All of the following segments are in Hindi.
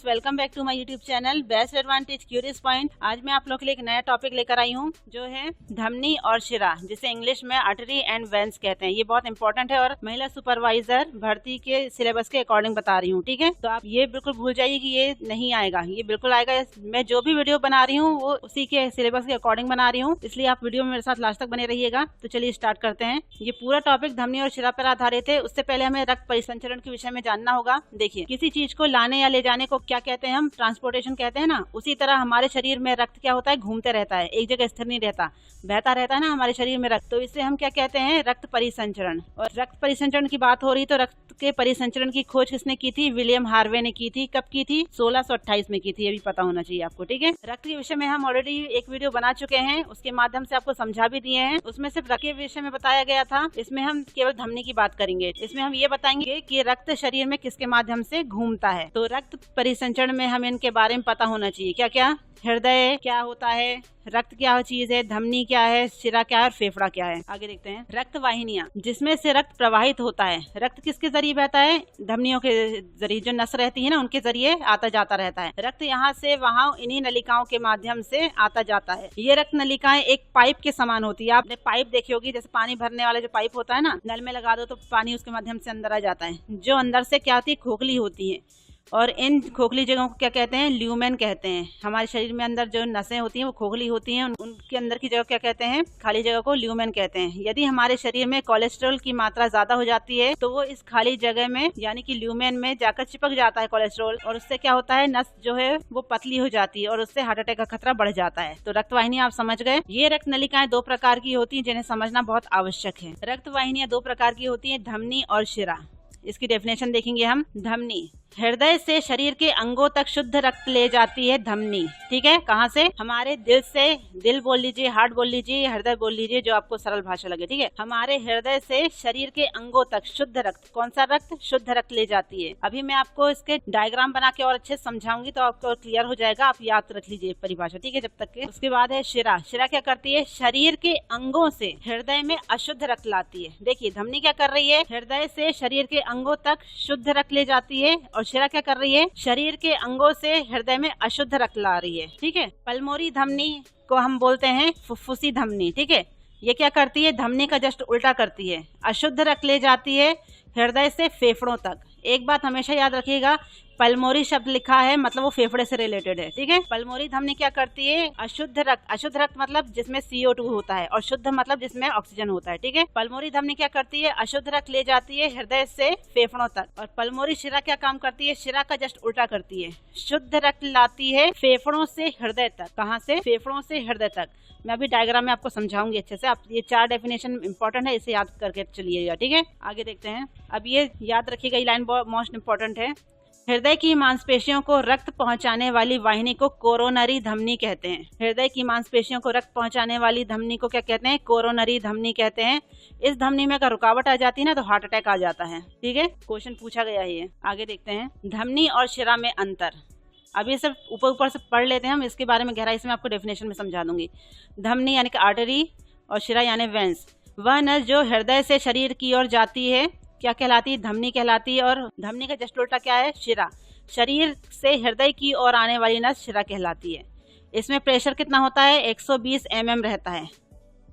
Welcome back to my YouTube channel best advantage curious point. आज मैं आप लोग के लिए एक नया टॉपिक लेकर आई हूँ जो है धमनी और शिरा, जिसे इंग्लिश में आर्टरी एंड वेन्स कहते हैं। ये बहुत इंपॉर्टेंट है और महिला सुपरवाइजर भर्ती के सिलेबस के अकॉर्डिंग बता रही हूँ, ठीक है। तो आप ये बिल्कुल भूल जाइए कि ये नहीं आएगा, ये बिल्कुल आएगा। मैं जो भी वीडियो बना रही हूँ वो उसी के सिलेबस के अकॉर्डिंग बना रही हूँ, इसलिए आप वीडियो में मेरे साथ लास्ट तक बने रहिएगा। तो चलिए स्टार्ट करते हैं। ये पूरा टॉपिक धमनी और शिरा पर आधारित है। उससे पहले हमें रक्त परिसंचरण के विषय में जानना होगा। देखिए, किसी चीज को लाने या ले जाने को क्या कहते हैं? हम ट्रांसपोर्टेशन कहते हैं ना। उसी तरह हमारे शरीर में रक्त क्या होता है? घूमते रहता है, एक जगह स्थिर नहीं रहता, बहता रहता है ना हमारे शरीर में रक्त। तो इसे हम क्या कहते हैं? रक्त परिसंचरण। और रक्त परिसंचरण की बात हो रही तो रक्त के परिसंचरण की खोज किसने की थी? विलियम हार्वे ने की थी। कब की थी? 1628 में की थी। ये भी पता होना चाहिए आपको, ठीक है। रक्त के विषय में हम ऑलरेडी एक वीडियो बना चुके हैं, उसके माध्यम से आपको समझा भी दिए हैं। उसमें सिर्फ रक्त के विषय में बताया गया था। इसमें हम केवल धमनी की बात करेंगे। इसमें हम ये बताएंगे कि रक्त शरीर में किसके माध्यम से घूमता है। तो रक्त परिसंचरण में हमें इनके बारे में पता होना चाहिए। क्या क्या? हृदय क्या होता है, रक्त क्या चीज है, धमनी क्या है, शिरा क्या है और फेफड़ा क्या है। आगे देखते हैं। रक्त वाहिनियां, जिसमें से रक्त प्रवाहित होता है। रक्त किसके जरिए बहता है? धमनियों के जरिए, जो नस रहती है ना उनके जरिए आता जाता रहता है। रक्त यहाँ से वहाँ इन्हीं नलिकाओं के माध्यम से आता जाता है। ये रक्त नलिकाएं एक पाइप के समान होती है। आपने पाइप देखी होगी, जैसे पानी भरने वाला जो पाइप होता है ना, नल में लगा दो तो पानी उसके माध्यम से अंदर आ जाता है। जो अंदर से क्या होती है? खोखली होती है। और इन खोखली जगहों को क्या कहते हैं? ल्यूमेन कहते हैं। हमारे शरीर में अंदर जो नसें होती हैं वो खोखली होती हैं, उनके अंदर की जगह क्या कहते हैं? खाली जगह को ल्यूमेन कहते हैं। यदि हमारे शरीर में कोलेस्ट्रॉल की मात्रा ज्यादा हो जाती है तो वो इस खाली जगह में यानी कि ल्यूमेन में जाकर चिपक जाता है कोलेस्ट्रॉल, और उससे क्या होता है? नस जो है वो पतली हो जाती है और उससे हार्ट अटैक का खतरा बढ़ जाता है। तो रक्त वाहिनियां आप समझ गए। ये रक्त नलिकाएं दो प्रकार की होती है जिन्हें समझना बहुत आवश्यक है। रक्त वाहिनियां दो प्रकार की होती है, धमनी और शिरा। इसकी डेफिनेशन देखेंगे हम। धमनी, हृदय से शरीर के अंगों तक शुद्ध रक्त ले जाती है धमनी, ठीक है। कहाँ से? हमारे दिल से। दिल बोल लीजिए, हार्ट बोल लीजिए, हृदय बोल लीजिए, जो आपको सरल भाषा लगे, ठीक है। हमारे हृदय से शरीर के अंगों तक शुद्ध रक्त, कौन सा रक्त? शुद्ध रक्त ले जाती है। अभी मैं आपको इसके डायग्राम बना के और अच्छे समझाऊंगी तो आपको और क्लियर हो जाएगा। आप याद रख लीजिए परिभाषा, ठीक है, जब तक के। उसके बाद है शिरा। शिरा क्या करती है? शरीर के अंगों से हृदय में अशुद्ध रक्त लाती है। देखिए, धमनी क्या कर रही है? हृदय से शरीर के अंगों तक शुद्ध रक्त ले जाती है, और शिरा क्या कर रही है? शरीर के अंगों से हृदय में अशुद्ध रक्त ला रही है, ठीक है। पल्मोनरी धमनी को हम बोलते हैं फुफ्फुसी धमनी, ठीक है। ये क्या करती है? धमनी का जस्ट उल्टा करती है, अशुद्ध रक्त ले जाती है हृदय से फेफड़ों तक। एक बात हमेशा याद रखिएगा, पल्मोनरी शब्द लिखा है मतलब वो फेफड़े से रिलेटेड है, ठीक है। पल्मोनरी धमनी क्या करती है? अशुद्ध रक्त। अशुद्ध रक्त मतलब जिसमें CO2 होता है, और शुद्ध मतलब जिसमें ऑक्सीजन होता है, ठीक है। पल्मोनरी धमनी क्या करती है? अशुद्ध रक्त ले जाती है हृदय से फेफड़ों तक। और पल्मोनरी शिरा क्या काम करती है? शिरा का जस्ट उल्टा करती है, शुद्ध रक्त लाती है फेफड़ों से हृदय तक। कहाँ से? फेफड़ों से हृदय तक। मैं अभी डायग्राम में आपको समझाऊंगी अच्छे से। आप ये 4 डेफिनेशन इंपॉर्टेंट है, इसे याद करके चलिएगा, ठीक है। आगे देखते हैं। अब ये याद रखिएगा, ये लाइन बहुत मोस्ट इंपॉर्टेंट है। हृदय की मांसपेशियों को रक्त पहुंचाने वाली वाहिनी को कोरोनरी धमनी कहते हैं। हृदय की मांसपेशियों को रक्त पहुंचाने वाली धमनी को क्या कहते हैं? कोरोनरी धमनी कहते हैं। इस धमनी में अगर रुकावट आ जाती है ना तो हार्ट अटैक आ जाता है, ठीक है। क्वेश्चन पूछा गया है ये। आगे देखते हैं। धमनी और शिरा में अंतर। अब ये सिर्फ ऊपर ऊपर से पढ़ लेते हैं हम, इसके बारे में गहराई से मैं आपको डेफिनेशन में समझा दूंगी। धमनी यानी कि आर्टरी, और शिरा यानी वेंस। वह नस जो हृदय से शरीर की ओर जाती है क्या कहलाती है? धमनी कहलाती है। और धमनी का जस्ट उल्टा क्या है? शिरा। शरीर से हृदय की ओर आने वाली नस शिरा कहलाती है। इसमें प्रेशर कितना होता है? 120 mm रहता है,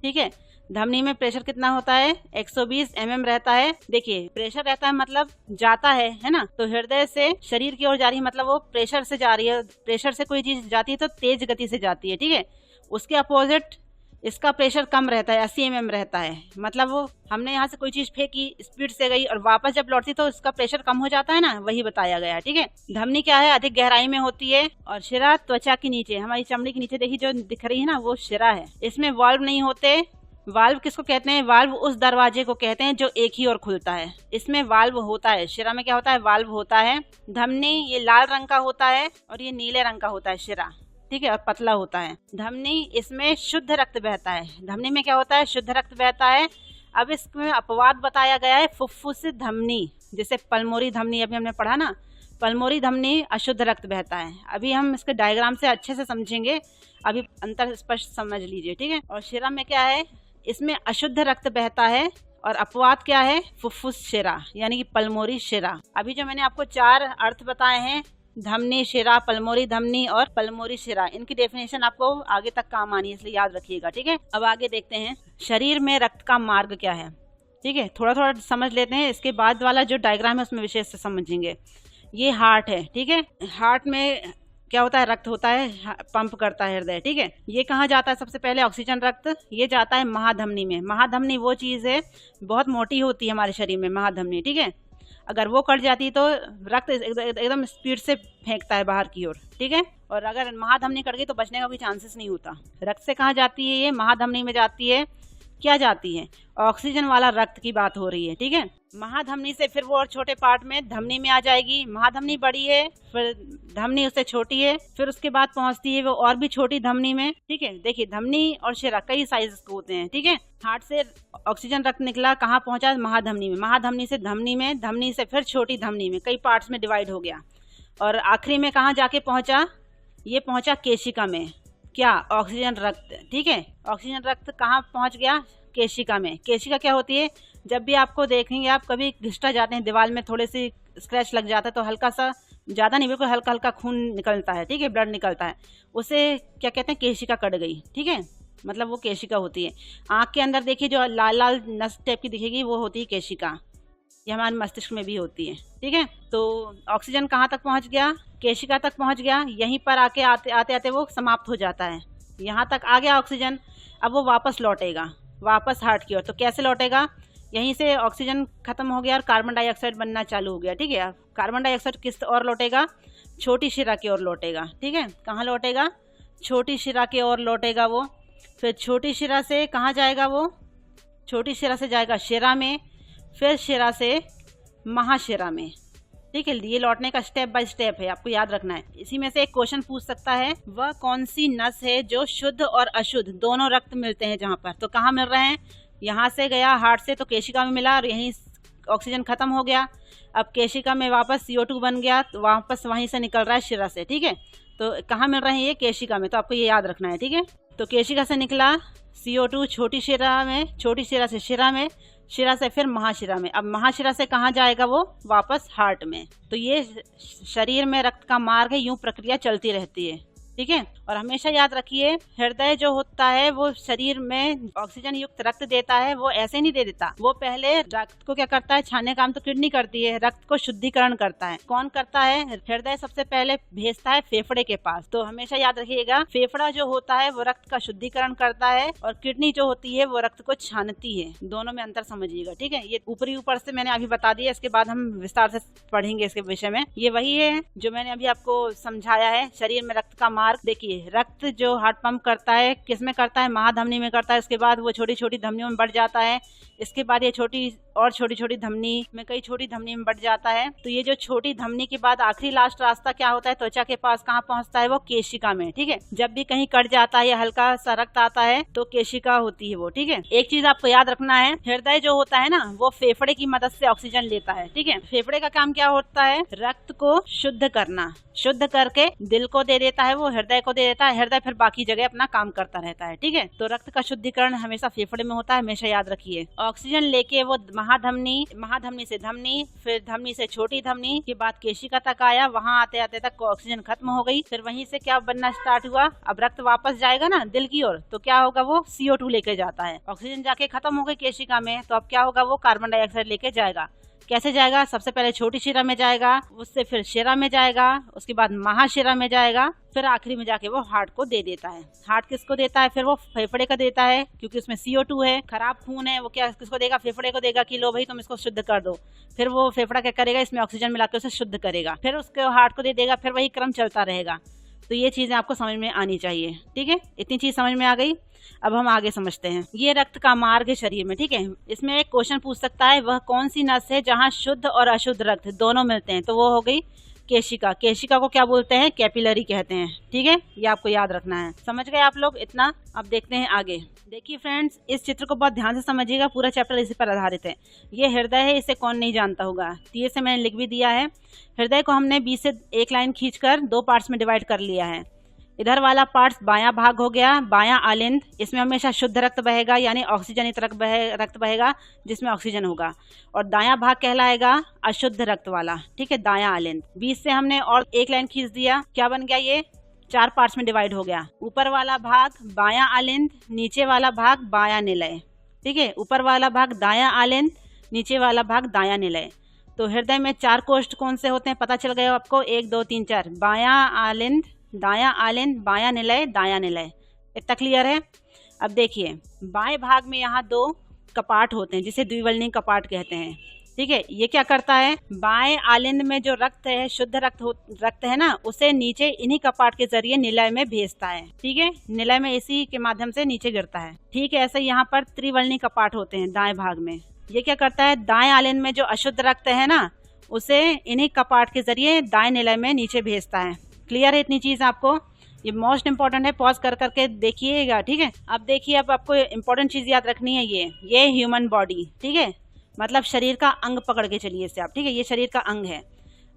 ठीक है। धमनी में प्रेशर कितना होता है? 120 mm रहता है। देखिए, प्रेशर रहता है मतलब जाता है ना। तो हृदय से शरीर की ओर जा रही है मतलब वो प्रेशर से जा रही है। प्रेशर से कोई चीज जाती है तो तेज गति से जाती है, ठीक है। उसके अपोजिट इसका प्रेशर कम रहता है, 80 mm रहता है। मतलब वो हमने यहाँ से कोई चीज फेंकी, स्पीड से गई और वापस जब लौटती तो इसका प्रेशर कम हो जाता है ना, वही बताया गया है, ठीक है। धमनी क्या है? अधिक गहराई में होती है। और शिरा त्वचा के नीचे, हमारी चमड़ी के नीचे देखिए जो दिख रही है ना, वो शिरा है। इसमें वाल्व नहीं होते। वाल्व किसको कहते हैं? वाल्व उस दरवाजे को कहते हैं जो एक ही ओर खुलता है। इसमें वाल्व होता है। शिरा में क्या होता है? वाल्व होता है। धमनी ये लाल रंग का होता है और ये नीले रंग का होता है शिरा, ठीक है, और पतला होता है। धमनी, इसमें शुद्ध रक्त बहता है। धमनी में क्या होता है? शुद्ध रक्त बहता है। अब इसमें अपवाद बताया गया है फुफ्फुसी धमनी, जैसे पल्मोनरी धमनी अभी हमने पढ़ा ना, पल्मोनरी धमनी अशुद्ध रक्त बहता है। अभी हम इसके डायग्राम से अच्छे से समझेंगे, अभी अंतर स्पष्ट समझ लीजिए, ठीक है। और शिरा में क्या है? इसमें अशुद्ध रक्त बहता है और अपवाद क्या है? फुफ्फुस शिरा यानी कि पल्मोनरी शिरा। अभी जो मैंने आपको 4 अर्थ बताए हैं धमनी शिरा, पल्मोरी धमनी और पल्मोरी शिरा, इनकी डेफिनेशन आपको आगे तक काम आनी है, इसलिए याद रखिएगा। ठीक है, अब आगे देखते हैं शरीर में रक्त का मार्ग क्या है। ठीक है, थोड़ा थोड़ा समझ लेते हैं, इसके बाद वाला जो डायग्राम है उसमें विशेष से समझेंगे। ये हार्ट है। ठीक है, हार्ट में क्या होता है, रक्त होता है, पंप करता है हृदय। ठीक है, ये कहाँ जाता है, सबसे पहले ऑक्सीजन रक्त ये जाता है महाधमनी में। महाधमनी वो चीज़ है बहुत मोटी होती है हमारे शरीर में, महाधमनी। ठीक है, अगर वो कट जाती है तो रक्त एकदम स्पीड से फेंकता है बाहर की ओर। ठीक है, और अगर महाधमनी कट गई तो बचने का कोई चांसेस नहीं होता। रक्त से कहाँ जाती है, ये महाधमनी में जाती है। क्या जाती है, ऑक्सीजन वाला रक्त की बात हो रही है। ठीक है, महाधमनी से फिर वो और छोटे पार्ट में धमनी में आ जाएगी। महाधमनी बड़ी है, फिर धमनी उससे छोटी है, फिर उसके बाद पहुंचती है वो और भी छोटी धमनी में। ठीक है, देखिए धमनी और शिरा कई साइज के होते हैं। ठीक है, हार्ट से ऑक्सीजन रक्त निकला, कहाँ पहुंचा, महाधमनी में। महाधमनी से धमनी में, धमनी से फिर छोटी धमनी में, कई पार्ट्स में डिवाइड हो गया, और आखिरी में कहाँ जाके पहुंचा, ये पहुंचा केशिका में। क्या, ऑक्सीजन रक्त। ठीक है, ऑक्सीजन रक्त कहाँ पहुंच गया, केशिका में। केशिका क्या होती है, जब भी आपको देखेंगे आप कभी घिसटा जाते हैं दीवार में, थोड़े से स्क्रैच लग जाता है तो हल्का सा, ज़्यादा नहीं बिल्कुल हल्का हल्का खून निकलता है। ठीक है, ब्लड निकलता है, उसे क्या कहते हैं, केशिका कट गई। ठीक है, मतलब वो केशिका होती है। आँख के अंदर देखिए जो लाल लाल नस टाइप की दिखेगी वो होती है केशिका, ये हमारे मस्तिष्क में भी होती है। ठीक है, तो ऑक्सीजन कहाँ तक पहुँच गया, केशिका तक पहुँच गया। यहीं पर आके आते आते वो समाप्त हो जाता है, यहाँ तक आ गया ऑक्सीजन। अब वो वापस लौटेगा, वापस हार्ट की ओर। तो कैसे लौटेगा, यहीं से ऑक्सीजन खत्म हो गया और कार्बन डाइऑक्साइड बनना चालू हो गया। ठीक है, कार्बन डाइऑक्साइड किस ओर लौटेगा, छोटी शिरा की ओर लौटेगा। ठीक है, कहाँ लौटेगा, छोटी शिरा की ओर लौटेगा वो। फिर छोटी शिरा से कहाँ जाएगा वो, छोटी शिरा से जाएगा शिरा में, फिर शिरा से महाशिरा में। ठीक है, ये लौटने का स्टेप बाय स्टेप है, आपको याद रखना है। इसी में से एक क्वेश्चन पूछ सकता है, वह कौन सी नस है जो शुद्ध और अशुद्ध दोनों रक्त मिलते हैं जहाँ पर। तो कहाँ मिल रहे हैं, यहाँ से गया हार्ट से तो केशिका में मिला और यहीं ऑक्सीजन खत्म हो गया। अब केशिका में वापस CO2 बन गया तो वापस वहीं से निकल रहा है शिरा से। ठीक है, तो कहाँ मिल रहे हैं, ये केशिका में, तो आपको ये याद रखना है। ठीक है, तो केशिका से निकला CO2 छोटी शिरा में, छोटी शिरा से शिरा में, शिरा से फिर महाशिरा में। अब महाशिरा से कहाँ जाएगा वो, वापस हार्ट में। तो ये शरीर में रक्त का मार्ग है, यूं प्रक्रिया चलती रहती है। ठीक है, और हमेशा याद रखिए हृदय जो होता है वो शरीर में ऑक्सीजन युक्त रक्त देता है, वो ऐसे नहीं दे देता, वो पहले रक्त को क्या करता है, छानने काम तो किडनी करती है, रक्त को शुद्धिकरण करता है। कौन करता है, हृदय सबसे पहले भेजता है फेफड़े के पास। तो हमेशा याद रखिएगा फेफड़ा जो होता है वो रक्त का शुद्धिकरण करता है और किडनी जो होती है वो रक्त को छानती है। दोनों में अंतर समझिएगा। ठीक है, ये ऊपर से मैंने अभी बता दिया, इसके बाद हम विस्तार से पढ़ेंगे इसके विषय में। ये वही है जो मैंने अभी आपको समझाया है, शरीर में रक्त का मार्ग। देखिए रक्त जो हार्ट पंप करता है किस में करता है, महाधमनी में करता है, इसके बाद वो छोटी छोटी धमनियों में बढ़ जाता है, इसके बाद ये छोटी छोटी धमनी में, कई छोटी धमनी में बढ़ जाता है। तो ये जो छोटी धमनी के बाद आखिरी लास्ट रास्ता क्या होता है, त्वचा के पास कहाँ पहुंचता है, वो केशिका में। ठीक है, जब भी कहीं कट जाता है या हल्का सा रक्त आता है तो केशिका होती है वो। ठीक है, एक चीज आपको याद रखना है, हृदय जो होता है ना वो फेफड़े की मदद से ऑक्सीजन लेता है। ठीक है, फेफड़े का काम क्या होता है, रक्त को शुद्ध करना, शुद्ध करके दिल को दे देता है, वो हृदय को दे देता है, हृदय फिर बाकी जगह अपना काम करता रहता है। ठीक है, तो रक्त का शुद्धिकरण हमेशा फेफड़े में होता है, हमेशा याद रखिए। ऑक्सीजन लेके वो महाधमनी से धमनी, फिर धमनी से छोटी धमनी के बाद केशिका तक आया, वहां आते आते तक ऑक्सीजन खत्म हो गई। फिर वहीं से क्या बनना स्टार्ट हुआ, अब रक्त वापस जाएगा ना दिल की ओर, तो क्या होगा, वो CO2 लेके जाता है। ऑक्सीजन जाके खत्म हो गई केशिका में, तो अब क्या होगा, वो कार्बन डाइऑक्साइड लेके जाएगा। कैसे जाएगा, सबसे पहले छोटी शिरा में जाएगा, उससे फिर शिरा में जाएगा, उसके बाद महाशिरा में जाएगा, फिर आखिरी में जाके वो हार्ट को दे देता है। हार्ट किसको देता है, फिर वो फेफड़े का देता है, क्योंकि उसमें CO2 है, खराब खून है, वो क्या किसको देगा, फेफड़े को देगा कि लो भाई तुम इसको शुद्ध कर दो। फिर वो फेफड़ा क्या करेगा, इसमें ऑक्सीजन मिलाकर उसे शुद्ध करेगा, फिर उसके हार्ट को दे देगा, फिर वही क्रम चलता रहेगा। तो ये चीजें आपको समझ में आनी चाहिए। ठीक है, इतनी चीज समझ में आ गई। अब हम आगे समझते हैं, ये रक्त का मार्ग है शरीर में। ठीक है, इसमें एक क्वेश्चन पूछ सकता है, वह कौन सी नस है जहाँ शुद्ध और अशुद्ध रक्त दोनों मिलते हैं। तो वो हो गई केशिका। केशिका को क्या बोलते हैं, कैपिलरी कहते हैं। ठीक है, ये आपको याद रखना है। समझ गए आप लोग इतना। अब देखते हैं आगे। देखिए फ्रेंड्स, इस चित्र को बहुत ध्यान से समझिएगा, पूरा चैप्टर इसी पर आधारित है। ये हृदय है, इसे कौन नहीं जानता होगा, तीर से मैंने लिख भी दिया है। हृदय को हमने 20 से 1 लाइन खींचकर 2 पार्ट्स में डिवाइड कर लिया है। इधर वाला पार्ट बायां भाग हो गया, बायां आलिंद, इसमें हमेशा शुद्ध रक्त बहेगा यानी ऑक्सीजनित रक्त बहेगा जिसमें ऑक्सीजन होगा। और दायां भाग कहलाएगा अशुद्ध रक्त वाला, ठीक है, दायां आलिंद। बीच से हमने और एक लाइन खींच दिया, क्या बन गया, ये 4 पार्ट्स में डिवाइड हो गया। ऊपर वाला भाग बायां आलिंद, नीचे वाला भाग बायां निलय, ठीक है, ऊपर वाला भाग दायां आलिंद, नीचे वाला भाग दायां निलय। तो हृदय में 4 कोष्ठ कौन से होते हैं पता चल गया आपको, 1 2 3 4, बायां आलिंद, दायां आलिंद, बायां निलय, दायां निलय। इतना क्लियर है। अब देखिए बाएं भाग में यहाँ 2 कपाट होते हैं जिसे द्विवल्नी कपाट कहते हैं, ठीक है। ये क्या करता है, बाएं आलिंद में जो रक्त है, शुद्ध रक्त है ना, उसे नीचे इन्हीं कपाट के जरिए निलय में भेजता है, ठीक है, निलय में इसी के माध्यम से नीचे गिरता है, ठीक है। ऐसे यहाँ पर त्रिवल्नी कपाट होते हैं दाएं भाग में। ये क्या करता है, दाएं आलिंद में जो अशुद्ध रक्त है ना, उसे इन्हीं कपाट के जरिए दाएं निलय में नीचे भेजता है। क्लियर है इतनी चीज आपको, ये मोस्ट इंपॉर्टेंट है, पॉज कर करके देखिएगा, ठीक है। अब देखिए, अब आपको इंपॉर्टेंट चीज याद रखनी है, ये ह्यूमन बॉडी, ठीक है, मतलब शरीर का अंग पकड़ के चलिए इसे आप, ठीक है, ये शरीर का अंग है।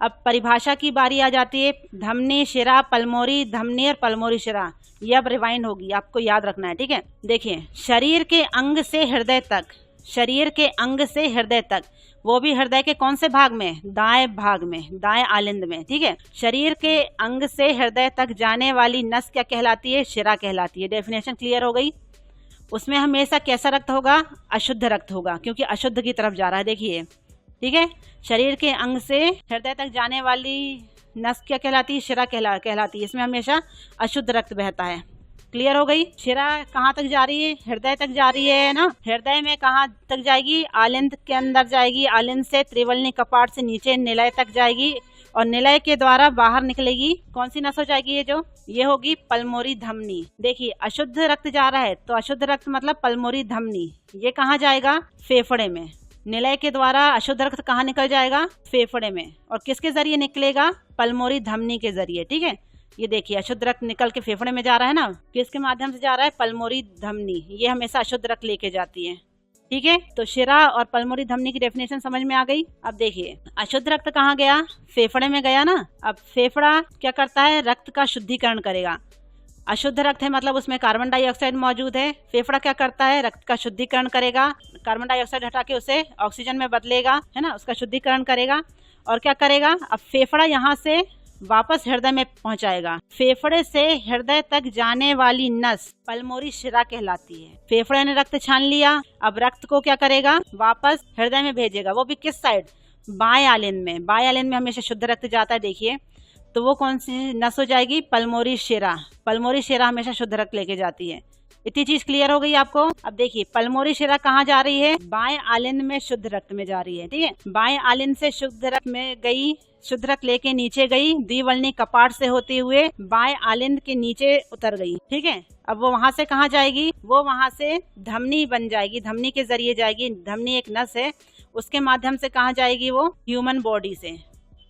अब परिभाषा की बारी आ जाती है, धमनी, शिरा, पल्मोरी, धमनी और पल्मोरी शिरा, ये अब रिवाइंड होगी, आपको याद रखना है, ठीक है। देखिए शरीर के अंग से हृदय तक, शरीर के अंग से हृदय तक, वो भी हृदय के कौन से भाग में, दाएं भाग में, दाएं आलिंद में, ठीक है। शरीर के अंग से हृदय तक जाने वाली नस क्या कहलाती है, शिरा कहलाती है। डेफिनेशन क्लियर हो गई। उसमें हमेशा कैसा रक्त होगा, अशुद्ध रक्त होगा, क्योंकि अशुद्ध की तरफ जा रहा है, देखिए, ठीक है। शरीर के अंग से हृदय तक जाने वाली नस क्या कहलाती है, शिरा कहलाती है। इसमें हमेशा अशुद्ध रक्त बहता है। क्लियर हो गई। शिरा कहाँ तक जा रही है, हृदय तक जा रही है ना। हृदय में कहाँ तक जाएगी, आलिंद के अंदर जाएगी, आलिंद से त्रिवल्नी कपाट से नीचे निलय तक जाएगी और निलय के द्वारा बाहर निकलेगी। कौन सी नस हो जाएगी, ये होगी पल्मोरी धमनी। देखिए अशुद्ध रक्त जा रहा है, तो अशुद्ध रक्त मतलब पल्मोरी धमनी, ये कहाँ जाएगा, फेफड़े में। निलय के द्वारा अशुद्ध रक्त कहाँ निकल जाएगा, फेफड़े में। और किसके जरिए निकलेगा, पल्मोरी धमनी के जरिए, ठीक है। ये देखिए अशुद्ध रक्त निकल के फेफड़े में जा रहा है ना, किसके माध्यम से जा रहा है, पल्मोरी धमनी, ये हमेशा अशुद्ध रक्त लेके जाती है, ठीक है। तो शिरा और पल्मोरी धमनी की डेफिनेशन समझ में आ गई। अब देखिए अशुद्ध रक्त कहाँ गया, फेफड़े में गया ना। अब फेफड़ा क्या करता है, रक्त का शुद्धिकरण करेगा। अशुद्ध रक्त है मतलब उसमें कार्बन डाइऑक्साइड मौजूद है। फेफड़ा क्या करता है, रक्त का शुद्धिकरण करेगा, कार्बन डाइऑक्साइड हटा के उसे ऑक्सीजन में बदलेगा, है ना, उसका शुद्धिकरण करेगा। और क्या करेगा, अब फेफड़ा यहाँ से वापस हृदय में पहुंचाएगा। फेफड़े से हृदय तक जाने वाली नस पल्मोरी शिरा कहलाती है। फेफड़े ने रक्त छान लिया, अब रक्त को क्या करेगा, वापस हृदय में भेजेगा, वो भी किस साइड, बाएं आलिंद में। बाएं आलिंद में हमेशा शुद्ध रक्त जाता है, देखिए, तो वो कौन सी नस हो जाएगी, पल्मोरी शिरा। पल्मोरी शिरा हमेशा शुद्ध रक्त लेके जाती है। इतनी चीज क्लियर हो गई आपको। अब देखिए पल्मोरी शिरा कहाँ जा रही है, बाएं आलिंद में शुद्ध रक्त में जा रही है, ठीक है। बाएं आलिंद से शुद्ध रक्त में गई, शुद्ध रक्त लेके नीचे गई, द्विवल्नी कपाट से होते हुए बाएं आलिंद के नीचे उतर गई, ठीक है। अब वो वहां से कहाँ जाएगी, वो वहां से धमनी बन जाएगी, धमनी के जरिए जाएगी। धमनी एक नस है, उसके माध्यम से कहाँ जाएगी, वो ह्यूमन बॉडी से,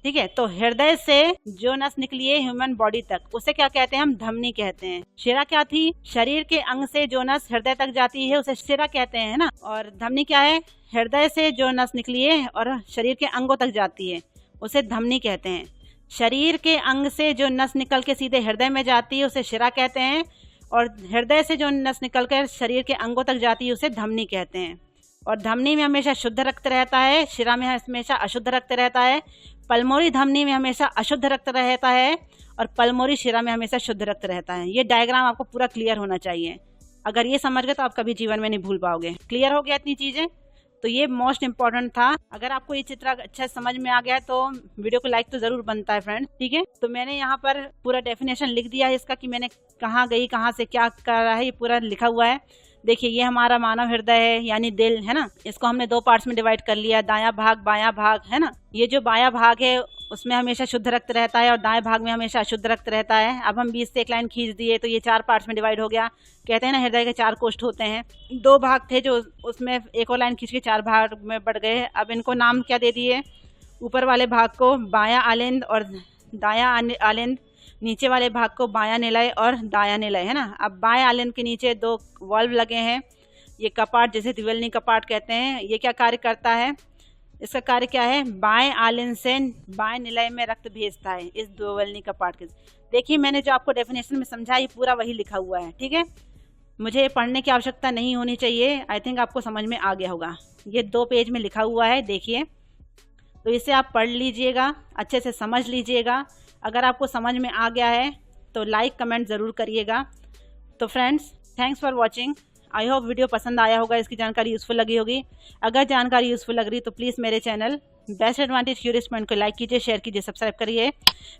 ठीक है। तो हृदय से जो नस निकली है ह्यूमन बॉडी तक, उसे क्या कहते हैं, हम धमनी कहते हैं। शिरा क्या थी, शरीर के अंग से जो नस हृदय तक जाती है उसे शिरा कहते हैं, है ना। और धमनी क्या है, हृदय से जो नस निकली है और शरीर के अंगों तक जाती है उसे धमनी कहते हैं। शरीर के अंग से जो नस निकल के सीधे हृदय में जाती है उसे शिरा कहते हैं, और हृदय से जो नस निकल कर शरीर के अंगों तक जाती है उसे धमनी कहते हैं। और धमनी में हमेशा शुद्ध रक्त रहता है, शिरा में हमेशा अशुद्ध रक्त रहता है। पल्मोरी धमनी में हमेशा अशुद्ध रक्त रहता है और पल्मोरी शिरा में हमेशा शुद्ध रक्त रहता है। ये डायग्राम आपको पूरा क्लियर होना चाहिए। अगर ये समझ गए तो आप कभी जीवन में नहीं भूल पाओगे। क्लियर हो गया इतनी चीजें, तो ये मोस्ट इंपॉर्टेंट था। अगर आपको ये चित्र अच्छा समझ में आ गया है तो वीडियो को लाइक तो जरूर बनता है फ्रेंड्स, ठीक है। तो मैंने यहाँ पर पूरा डेफिनेशन लिख दिया है इसका, कि मैंने कहाँ गई, कहाँ से क्या कर रहा है, ये पूरा लिखा हुआ है। देखिए ये हमारा मानव हृदय है, यानी दिल, है ना। इसको हमने 2 पार्ट्स में डिवाइड कर लिया, दायां भाग बायां भाग, है ना। ये जो बायां भाग है उसमें हमेशा शुद्ध रक्त रहता है और दाएं भाग में हमेशा अशुद्ध रक्त रहता है। अब हम बीच से एक लाइन खींच दिए तो ये 4 पार्ट्स में डिवाइड हो गया। कहते हैं ना हृदय के 4 कोष्ठ होते हैं, 2 भाग थे जो उसमें एक और लाइन खींच के 4 भाग में बढ़ गए। अब इनको नाम क्या दे दिए, ऊपर वाले भाग को बायां आलिंद और दायां आलिंद, नीचे वाले भाग को बायां निलय और दायां निलय, है ना। अब बाएं आलिंद के नीचे 2 वाल्व लगे हैं, ये कपाट जिसे द्विवल्नी कपाट कहते हैं। ये क्या कार्य करता है, इसका कार्य क्या है, बाएं आलिंद से बाएं निलय में रक्त भेजता है इस द्विवल्नी कपाट के। देखिए मैंने जो आपको डेफिनेशन में समझा ये पूरा वही लिखा हुआ है, ठीक है। मुझे पढ़ने की आवश्यकता नहीं होनी चाहिए। आई थिंक आपको समझ में आ गया होगा। ये 2 पेज में लिखा हुआ है, देखिए। तो इसे आप पढ़ लीजिएगा, अच्छे से समझ लीजिएगा। अगर आपको समझ में आ गया है तो लाइक कमेंट ज़रूर करिएगा। तो friends, thanks for watching. I hope video पसंद आया होगा, इसकी जानकारी यूज़फुल लगी होगी। अगर जानकारी यूज़फुल लग रही तो प्लीज़ मेरे channel best advantage curious point को लाइक कीजिए, शेयर कीजिए, सब्सक्राइब करिए,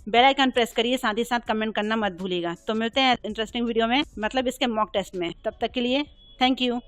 बेल आइकन प्रेस करिए, साथ ही साथ कमेंट करना मत भूलिएगा। तो मिलते हैं इंटरेस्टिंग वीडियो में, मतलब इसके मॉक टेस्ट में। तब तक के लिए थैंक यू।